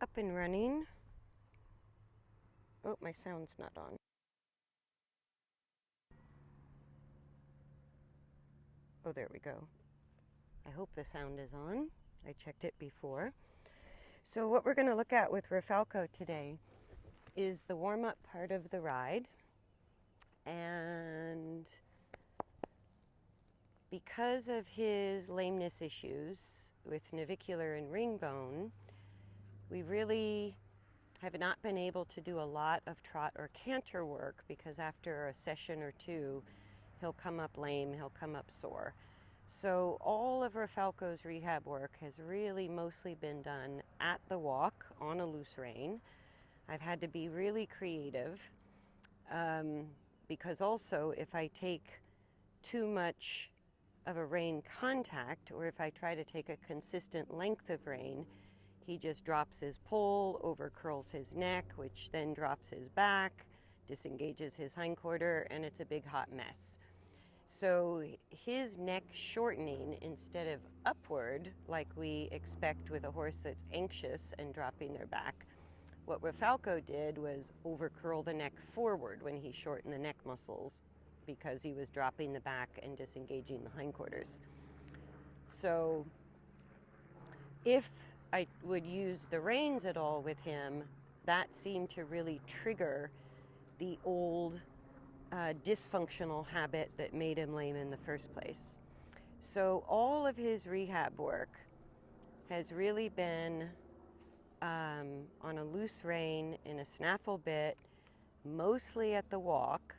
up and running. Oh, my sound's not on. Oh, there we go. I hope the sound is on. I checked it before. So what we're going to look at with Rafalko today is the warm-up part of the ride. And because of his lameness issues with navicular and ring bone, we really have not been able to do a lot of trot or canter work because after a session or two, he'll come up lame, he'll come up sore. So all of Rafalko's rehab work has really mostly been done at the walk on a loose rein. I've had to be really creative because also if I take too much of a rein contact, or if I try to take a consistent length of rein, he just drops his pole, over curls his neck, which then drops his back, disengages his hindquarter, and it's a big hot mess. So his neck shortening instead of upward, like we expect with a horse that's anxious and dropping their back, what Rafalko did was over curl the neck forward when he shortened the neck muscles because he was dropping the back and disengaging the hindquarters. So if I would use the reins at all with him, that seemed to really trigger the old dysfunctional habit that made him lame in the first place. So all of his rehab work has really been on a loose rein in a snaffle bit, mostly at the walk.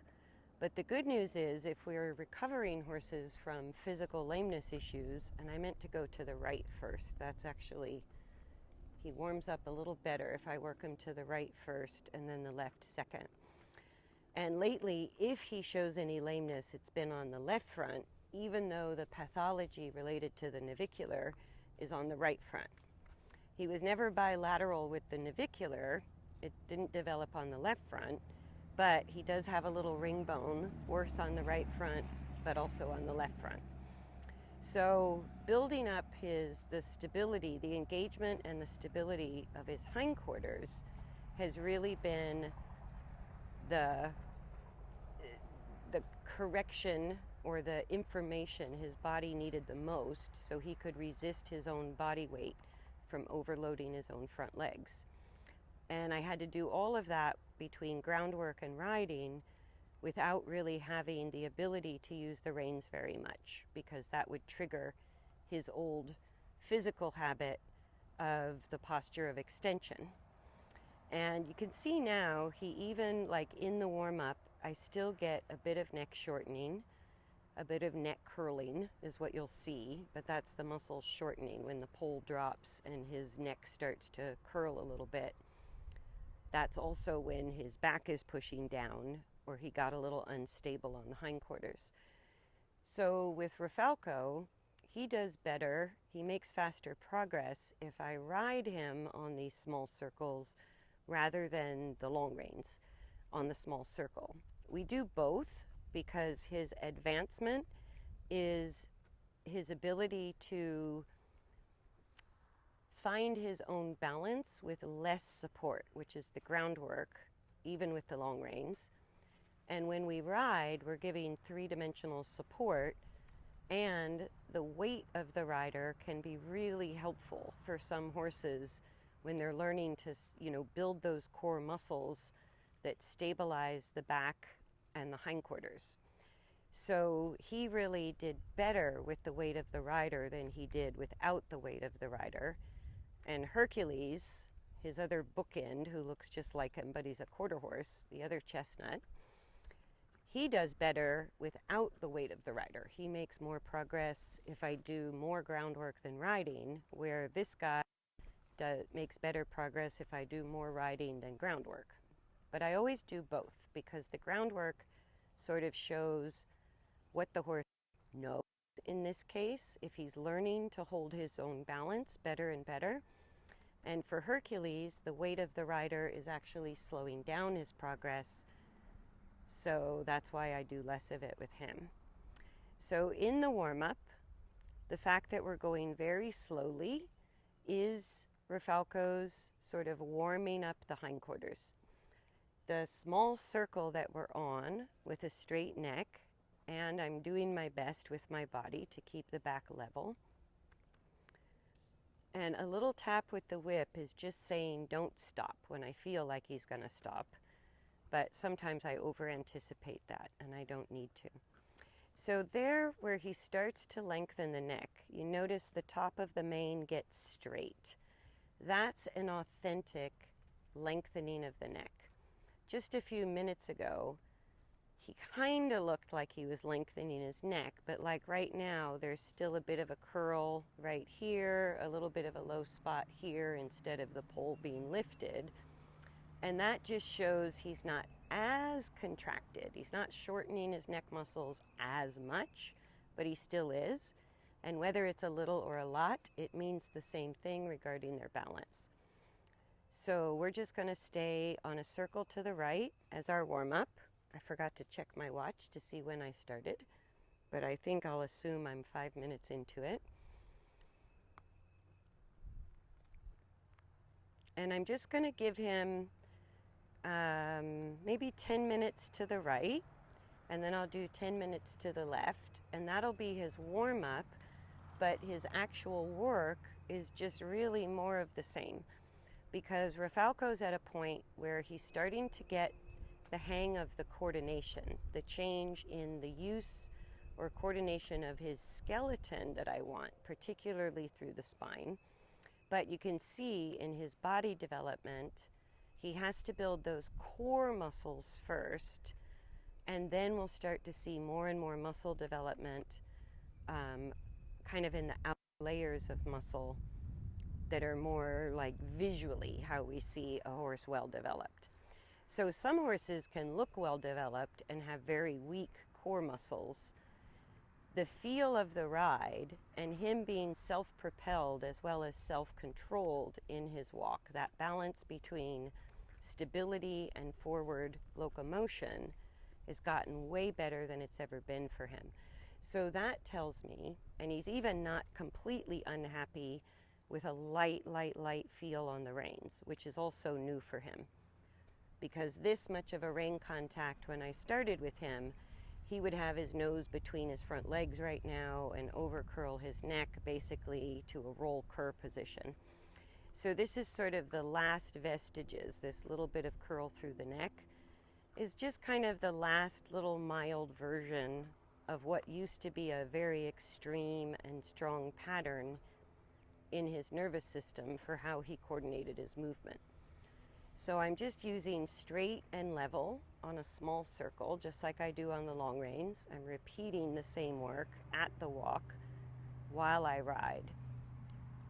But the good news is if we're recovering horses from physical lameness issues, and I meant to go to the right first, that's actually, he warms up a little better if I work him to the right first and then the left second. And lately, if he shows any lameness, it's been on the left front, even though the pathology related to the navicular is on the right front. He was never bilateral with the navicular. It didn't develop on the left front, but he does have a little ring bone, worse on the right front, but also on the left front. So building up the stability, the engagement and the stability of his hindquarters has really been the correction or the information his body needed the most so he could resist his own body weight from overloading his own front legs. And I had to do all of that between groundwork and riding without really having the ability to use the reins very much, because that would trigger his old physical habit of the posture of extension. And you can see now, he even, like in the warm-up, I still get a bit of neck shortening, a bit of neck curling is what you'll see, but that's the muscle shortening when the pole drops and his neck starts to curl a little bit. That's also when his back is pushing down or he got a little unstable on the hindquarters. So with Rafalko, he does better, he makes faster progress if I ride him on these small circles rather than the long reins on the small circle. We do both because his advancement is his ability to find his own balance with less support, which is the groundwork, even with the long reins. And when we ride, we're giving three-dimensional support, and the weight of the rider can be really helpful for some horses when they're learning to, build those core muscles that stabilize the back and the hindquarters. So he really did better with the weight of the rider than he did without the weight of the rider. And Hercules, his other bookend, who looks just like him, but he's a quarter horse, the other chestnut, he does better without the weight of the rider. He makes more progress if I do more groundwork than riding, where this guy makes better progress if I do more riding than groundwork. But I always do both because the groundwork sort of shows what the horse knows in this case, if he's learning to hold his own balance better and better. And for Hercules, the weight of the rider is actually slowing down his progress. So that's why I do less of it with him. So in the warm-up, the fact that we're going very slowly is Rafalko's sort of warming up the hindquarters. The small circle that we're on with a straight neck, and I'm doing my best with my body to keep the back level. And a little tap with the whip is just saying don't stop when I feel like he's going to stop. But sometimes I over anticipate that and I don't need to. So there where he starts to lengthen the neck, you notice the top of the mane gets straight. That's an authentic lengthening of the neck. Just a few minutes ago, he kind of looked like he was lengthening his neck, but like right now, there's still a bit of a curl right here, a little bit of a low spot here instead of the pole being lifted. And that just shows he's not as contracted. He's not shortening his neck muscles as much, but he still is. And whether it's a little or a lot, it means the same thing regarding their balance. So we're just going to stay on a circle to the right as our warm-up. I forgot to check my watch to see when I started, but I think I'll assume I'm 5 minutes into it. And I'm just going to give him maybe 10 minutes to the right, and then I'll do 10 minutes to the left, and that'll be his warm-up, but his actual work is just really more of the same, because Rafalko's at a point where he's starting to get the hang of the coordination, the change in the use or coordination of his skeleton that I want, particularly through the spine. But you can see in his body development, he has to build those core muscles first, and then we'll start to see more and more muscle development kind of in the outer layers of muscle that are more like visually how we see a horse well developed. So some horses can look well developed and have very weak core muscles. The feel of the ride and him being self-propelled as well as self-controlled in his walk, that balance between stability and forward locomotion has gotten way better than it's ever been for him. So that tells me, and he's even not completely unhappy with a light feel on the reins, which is also new for him. Because this much of a rein contact when I started with him, he would have his nose between his front legs right now and over curl his neck basically to a roll cur position. So this is sort of the last vestiges, this little bit of curl through the neck is just kind of the last little mild version of what used to be a very extreme and strong pattern in his nervous system for how he coordinated his movement. So I'm just using straight and level on a small circle, just like I do on the long reins. I'm repeating the same work at the walk while I ride.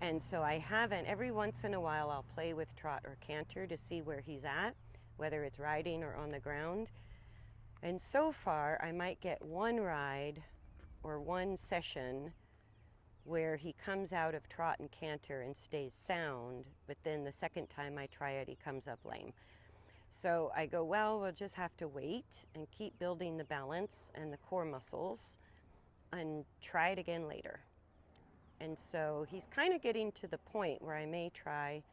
And so I haven't, every once in a while I'll play with trot or canter to see where he's at, whether it's riding or on the ground. And so far I might get one ride or one session where he comes out of trot and canter and stays sound, but then the second time I try it, he comes up lame. So I go, well, we'll just have to wait and keep building the balance and the core muscles and try it again later. And so he's kind of getting to the point where I may try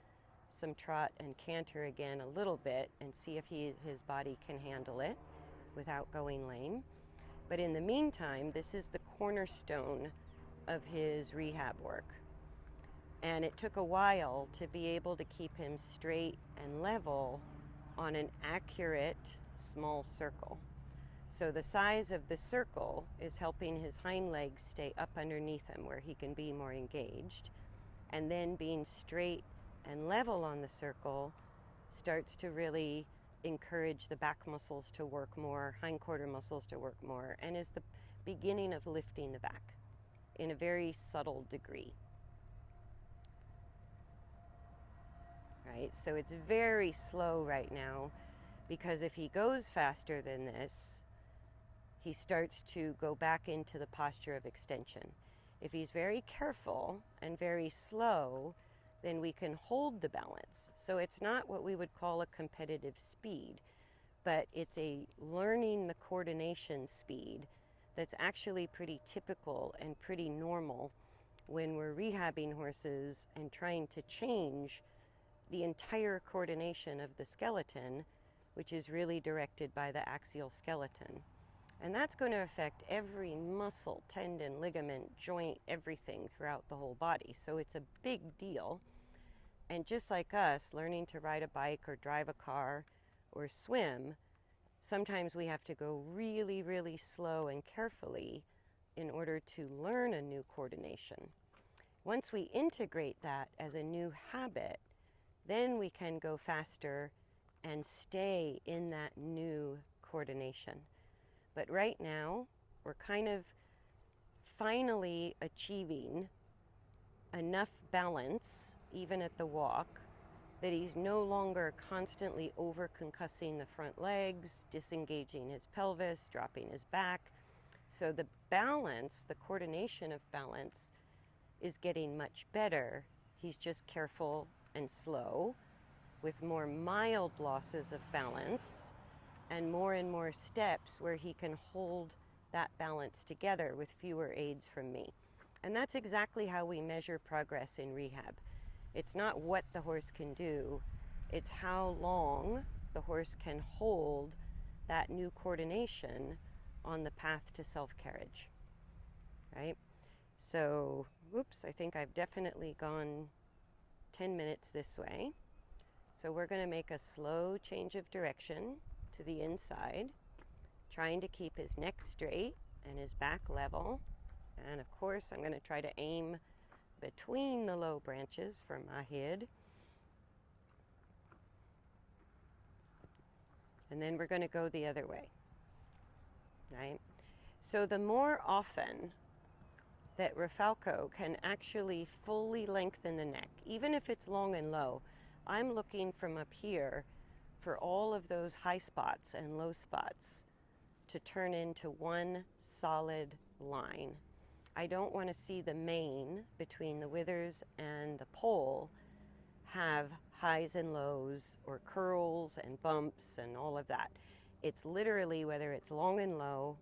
some trot and canter again a little bit and see if his body can handle it without going lame. But in the meantime, this is the cornerstone of his rehab work. And it took a while to be able to keep him straight and level on an accurate small circle. So the size of the circle is helping his hind legs stay up underneath him where he can be more engaged. And then being straight and level on the circle starts to really encourage the back muscles to work more, hindquarter muscles to work more, and is the beginning of lifting the back in a very subtle degree. Right? So it's very slow right now, because if he goes faster than this, he starts to go back into the posture of extension. If he's very careful and very slow, then we can hold the balance. So it's not what we would call a competitive speed, but it's a learning the coordination speed that's actually pretty typical and pretty normal when we're rehabbing horses and trying to change the entire coordination of the skeleton, which is really directed by the axial skeleton. And that's going to affect every muscle, tendon, ligament, joint, everything throughout the whole body. So it's a big deal. And just like us, learning to ride a bike or drive a car or swim, sometimes we have to go really, really slow and carefully in order to learn a new coordination. Once we integrate that as a new habit, then we can go faster and stay in that new coordination. But right now, we're kind of finally achieving enough balance, even at the walk, that he's no longer constantly over-concussing the front legs, disengaging his pelvis, dropping his back. So the balance, the coordination of balance, is getting much better. He's just careful and slow, with more mild losses of balance and more steps where he can hold that balance together with fewer aids from me. And that's exactly how we measure progress in rehab. It's not what the horse can do, it's how long the horse can hold that new coordination on the path to self-carriage, right? So, whoops, I think I've definitely gone 10 minutes this way. So we're going to make a slow change of direction to the inside, trying to keep his neck straight and his back level. And of course, I'm going to try to aim between the low branches for my head. And then we're going to go the other way, right? So the more often that Rafalko can actually fully lengthen the neck, even if it's long and low, I'm looking from up here for all of those high spots and low spots to turn into one solid line. I don't want to see the mane between the withers and the pole have highs and lows or curls and bumps and all of that. It's literally, whether it's long and low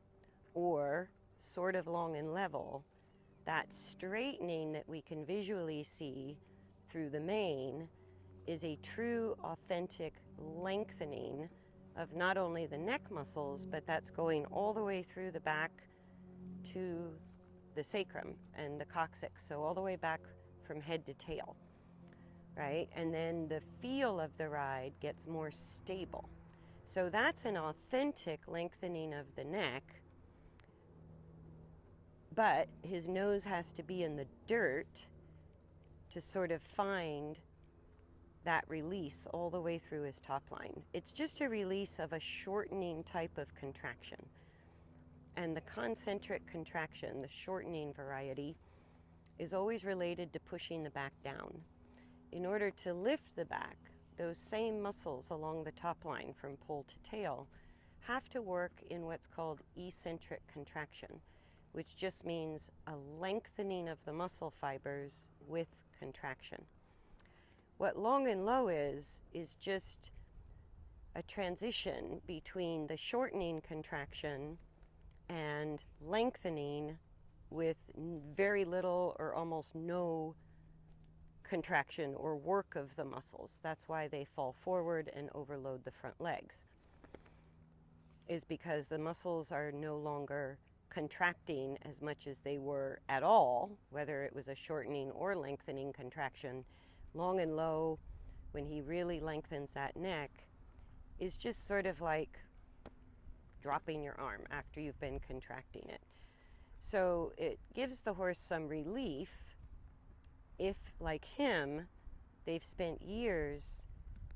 or sort of long and level, that straightening that we can visually see through the mane is a true, authentic lengthening of not only the neck muscles, but that's going all the way through the back to the sacrum and the coccyx, so all the way back from head to tail, right? And then the feel of the ride gets more stable. So that's an authentic lengthening of the neck, but his nose has to be in the dirt to sort of find that release all the way through his top line. It's just a release of a shortening type of contraction. And the concentric contraction, the shortening variety, is always related to pushing the back down. In order to lift the back, those same muscles along the top line from pole to tail have to work in what's called eccentric contraction, which just means a lengthening of the muscle fibers with contraction. What long and low is just a transition between the shortening contraction and lengthening with very little or almost no contraction or work of the muscles. That's why they fall forward and overload the front legs, is because the muscles are no longer contracting as much as they were at all, whether it was a shortening or lengthening contraction. Long and low, when he really lengthens that neck, is just sort of like dropping your arm after you've been contracting it. So it gives the horse some relief if, like him, they've spent years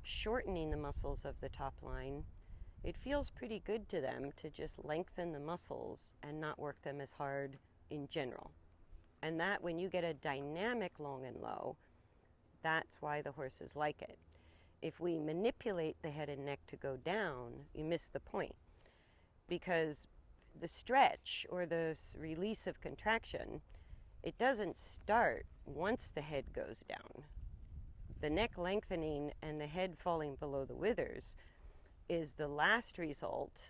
shortening the muscles of the top line. It feels pretty good to them to just lengthen the muscles and not work them as hard in general. And that, when you get a dynamic long and low, that's why the horses like it. If we manipulate the head and neck to go down, you miss the point. Because the stretch or the release of contraction, it doesn't start once the head goes down. The neck lengthening and the head falling below the withers is the last result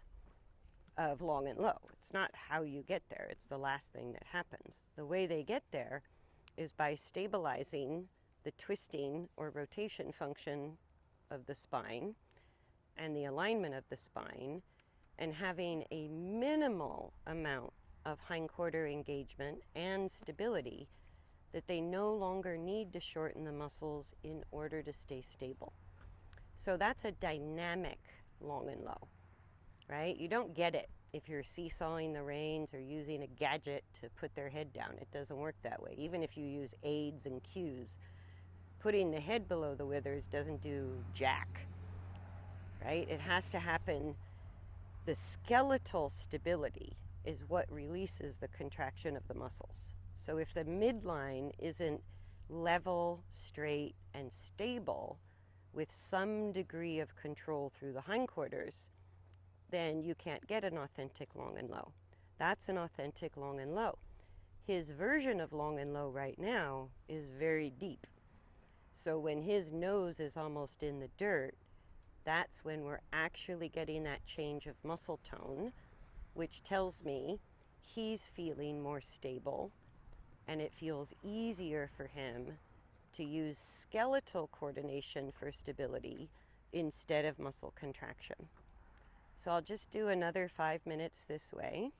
of long and low. It's not how you get there, it's the last thing that happens. The way they get there is by stabilizing the twisting or rotation function of the spine and the alignment of the spine, and having a minimal amount of hindquarter engagement and stability, that they no longer need to shorten the muscles in order to stay stable. So that's a dynamic long and low, right? You don't get it if you're seesawing the reins or using a gadget to put their head down. It doesn't work that way. Even if you use aids and cues, putting the head below the withers doesn't do jack, right? It has to happen. The skeletal stability is what releases the contraction of the muscles. So if the midline isn't level, straight, and stable with some degree of control through the hindquarters, then you can't get an authentic long and low. That's an authentic long and low. His version of long and low right now is very deep. So when his nose is almost in the dirt, that's when we're actually getting that change of muscle tone, which tells me he's feeling more stable, and it feels easier for him to use skeletal coordination for stability instead of muscle contraction. So I'll just do another 5 minutes this way.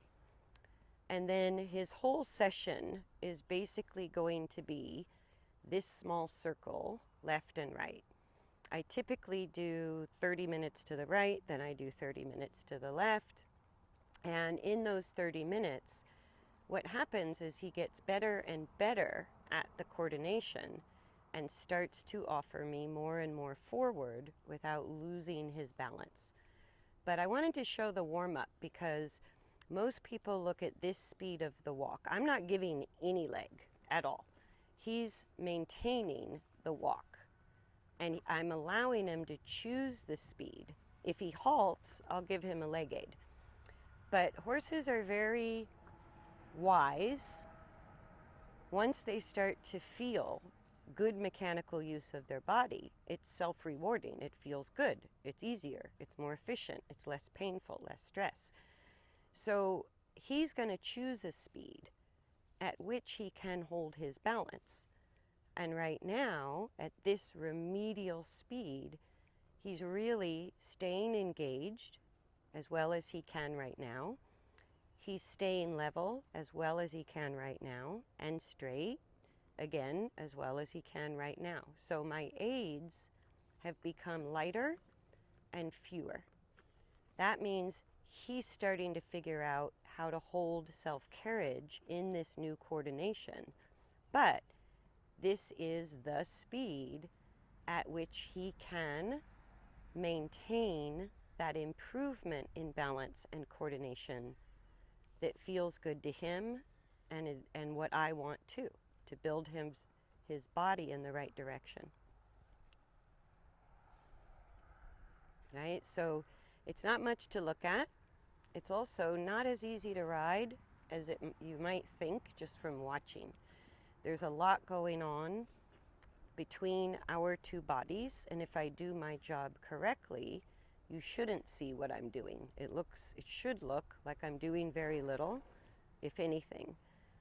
And then his whole session is basically going to be this small circle, left and right. I typically do 30 minutes to the right, then I do 30 minutes to the left. And in those 30 minutes, what happens is he gets better and better at the coordination and starts to offer me more and more forward without losing his balance. But I wanted to show the warm-up because most people look at this speed of the walk. I'm not giving any leg at all. He's maintaining the walk, and I'm allowing him to choose the speed. If he halts, I'll give him a leg aid. But horses are very wise. Once they start to feel good mechanical use of their body, it's self-rewarding. It feels good. It's easier. It's more efficient. It's less painful, less stress. So he's going to choose a speed at which he can hold his balance. And right now, at this remedial speed, he's really staying engaged as well as he can right now. He's staying level as well as he can right now, and straight, again, as well as he can right now. So my aids have become lighter and fewer. That means he's starting to figure out how to hold self-carriage in this new coordination. But this is the speed at which he can maintain that improvement in balance and coordination that feels good to him and what I want too, to build his body in the right direction. Right? So it's not much to look at. It's also not as easy to ride as you might think just from watching. There's a lot going on between our two bodies, and if I do my job correctly, you shouldn't see what I'm doing. It should look like I'm doing very little, if anything.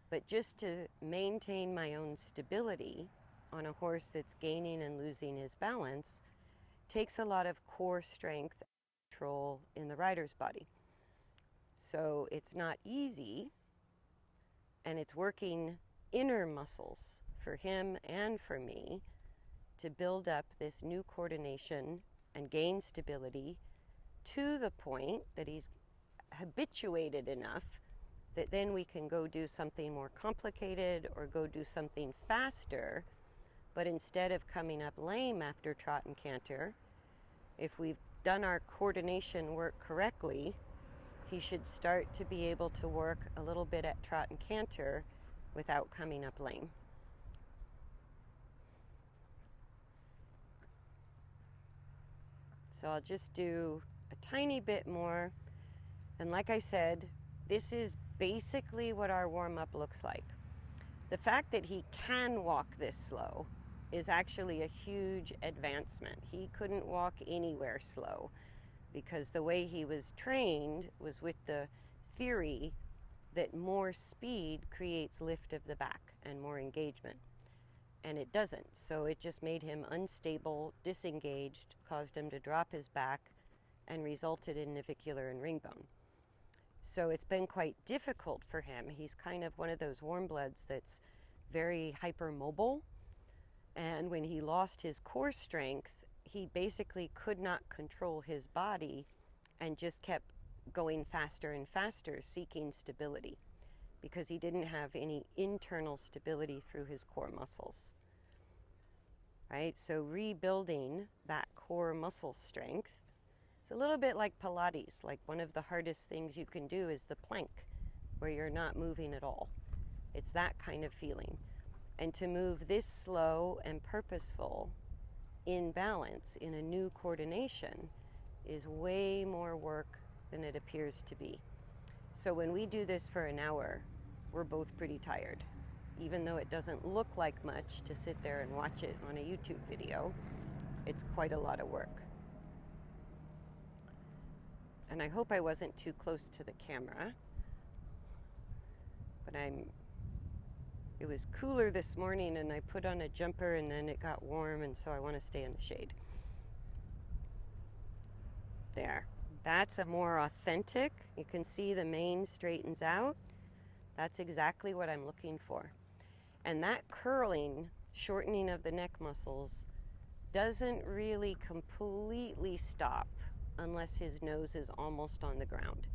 But just to maintain my own stability on a horse that's gaining and losing his balance takes a lot of core strength and control in the rider's body. So it's not easy, and it's working inner muscles for him and for me to build up this new coordination and gain stability to the point that he's habituated enough that then we can go do something more complicated or go do something faster. But instead of coming up lame after trot and canter, if we've done our coordination work correctly, he should start to be able to work a little bit at trot and canter without coming up lame. So I'll just do a tiny bit more. And like I said, this is basically what our warm-up looks like. The fact that he can walk this slow is actually a huge advancement. He couldn't walk anywhere slow because the way he was trained was with the theory that more speed creates lift of the back and more engagement. And it doesn't. So it just made him unstable, disengaged, caused him to drop his back, and resulted in navicular and ring bone. So it's been quite difficult for him. He's kind of one of those warm bloods that's very hypermobile. And when he lost his core strength, he basically could not control his body and just kept going faster and faster, seeking stability, because he didn't have any internal stability through his core muscles. Right? So rebuilding that core muscle strength, it's a little bit like Pilates. Like, one of the hardest things you can do is the plank, where you're not moving at all. It's that kind of feeling. And to move this slow and purposeful in balance in a new coordination is way more work than it appears to be. So when we do this for an hour, we're both pretty tired. Even though it doesn't look like much to sit there and watch it on a YouTube video, it's quite a lot of work. And I hope I wasn't too close to the camera, but it was cooler this morning and I put on a jumper and then it got warm, and so I want to stay in the shade. There. That's a more authentic. You can see the mane straightens out. That's exactly what I'm looking for. And that curling, shortening of the neck muscles, doesn't really completely stop unless his nose is almost on the ground.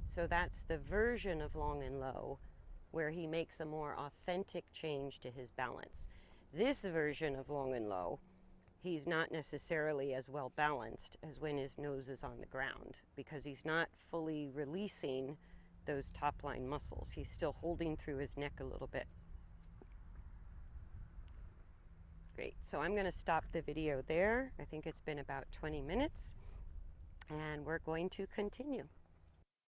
So that's the version of long and low where he makes a more authentic change to his balance. This version of long and low, he's not necessarily as well balanced as when his nose is on the ground, because he's not fully releasing those top line muscles. He's still holding through his neck a little bit. Great, so I'm going to stop the video there. I think it's been about 20 minutes, and we're going to continue.